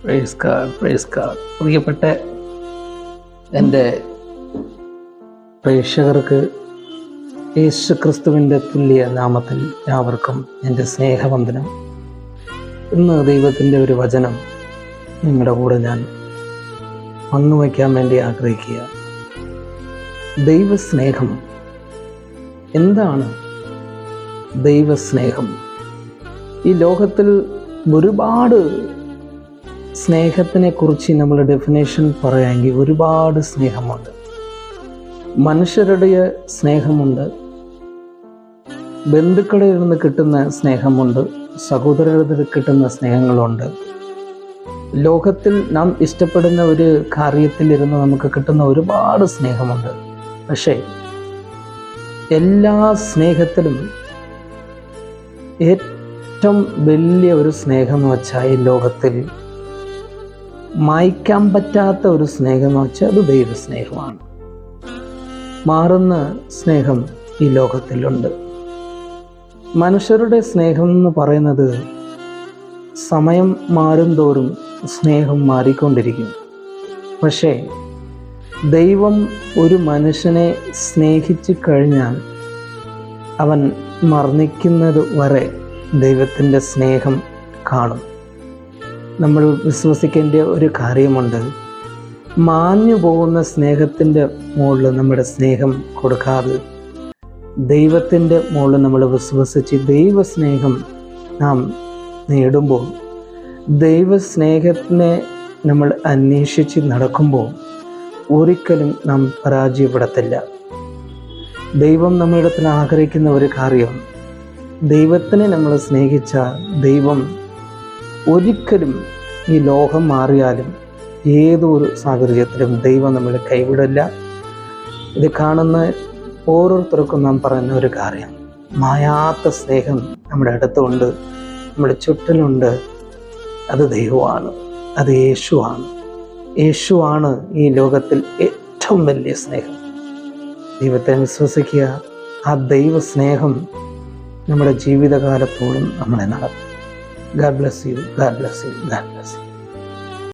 Praise God. പ്രിയപ്പെട്ട എൻ്റെ പ്രേക്ഷകർക്ക് യേശു ക്രിസ്തുവിൻ്റെ തുല്യ നാമത്തിൽ എല്ലാവർക്കും എൻ്റെ സ്നേഹവന്ദനം. ഇന്ന് ദൈവത്തിൻ്റെ ഒരു വചനം നിങ്ങളുടെ കൂടെ ഞാൻ പങ്കുവയ്ക്കാൻ വേണ്ടി ആഗ്രഹിക്കുക. ദൈവസ്നേഹം എന്താണ്? ദൈവസ്നേഹം ഈ ലോകത്തിൽ ഒരുപാട് സ്നേഹത്തിനെ കുറിച്ച് നമ്മൾ ഡെഫിനേഷൻ പറയുകയെങ്കിൽ ഒരുപാട് സ്നേഹമുണ്ട്. മനുഷ്യരുടെ സ്നേഹമുണ്ട്, ബന്ധുക്കളിൽ നിന്ന് കിട്ടുന്ന സ്നേഹമുണ്ട്, സഹോദരങ്ങളിൽ നിന്ന് കിട്ടുന്ന സ്നേഹങ്ങളുണ്ട്. ലോകത്തിൽ നാം ഇഷ്ടപ്പെടുന്ന ഒരു കാര്യത്തിലിരുന്ന് നമുക്ക് കിട്ടുന്ന ഒരുപാട് സ്നേഹമുണ്ട്. പക്ഷേ എല്ലാ സ്നേഹത്തിലും ഏറ്റവും വലിയ ഒരു സ്നേഹം എന്ന് വെച്ചാൽ ഈ ലോകത്തിൽ മായ്ക്കാൻ പറ്റാത്ത ഒരു സ്നേഹം എന്ന് വെച്ചാൽ അത് ദൈവസ്നേഹമാണ്. മാറുന്ന സ്നേഹം ഈ ലോകത്തിലുണ്ട്. മനുഷ്യരുടെ സ്നേഹം എന്ന് പറയുന്നത് സമയം മാറും തോറും സ്നേഹം മാറിക്കൊണ്ടിരിക്കും. പക്ഷേ ദൈവം ഒരു മനുഷ്യനെ സ്നേഹിച്ചു കഴിഞ്ഞാൽ അവൻ മരണിക്കുന്നത് വരെ ദൈവത്തിൻ്റെ സ്നേഹം കാണും. നമ്മൾ വിശ്വസിക്കേണ്ട ഒരു കാര്യമുണ്ട്. മാഞ്ഞു പോകുന്ന സ്നേഹത്തിൻ്റെ മുകളിൽ നമ്മുടെ സ്നേഹം കൊടുക്കാതെ ദൈവത്തിൻ്റെ മുകളിൽ നമ്മൾ വിശ്വസിച്ച് ദൈവസ്നേഹം നാം നേടുമ്പോൾ, ദൈവസ്നേഹത്തിനെ നമ്മൾ അന്വേഷിച്ച് നടക്കുമ്പോൾ ഒരിക്കലും നാം പരാജയപ്പെടത്തില്ല. ദൈവം നമ്മുടെ അടുത്ത് ആഗ്രഹിക്കുന്ന ഒരു കാര്യം, ദൈവത്തിനെ നമ്മൾ സ്നേഹിച്ചാൽ ദൈവം ഒരിക്കലും ഈ ലോകം മാറിയാലും ഏതൊരു സാഹചര്യത്തിലും ദൈവം നമ്മളെ കൈവിടില്ല. ഇത് കാണുന്ന ഓരോരുത്തർക്കും നാം പറയുന്ന ഒരു കാര്യം, മായാത്ത സ്നേഹം നമ്മുടെ അടുത്തുണ്ട്, നമ്മുടെ ചുറ്റിലുണ്ട്. അത് ദൈവമാണ്, അത് യേശുവാണ്. യേശുവാണ് ഈ ലോകത്തിൽ ഏറ്റവും വലിയ സ്നേഹം. ദൈവത്തെ വിശ്വസിക്കുക. ആ ദൈവസ്നേഹം നമ്മുടെ ജീവിതകാലത്തോളം നമ്മളെ നടത്തും. God bless you. God bless you. God bless you.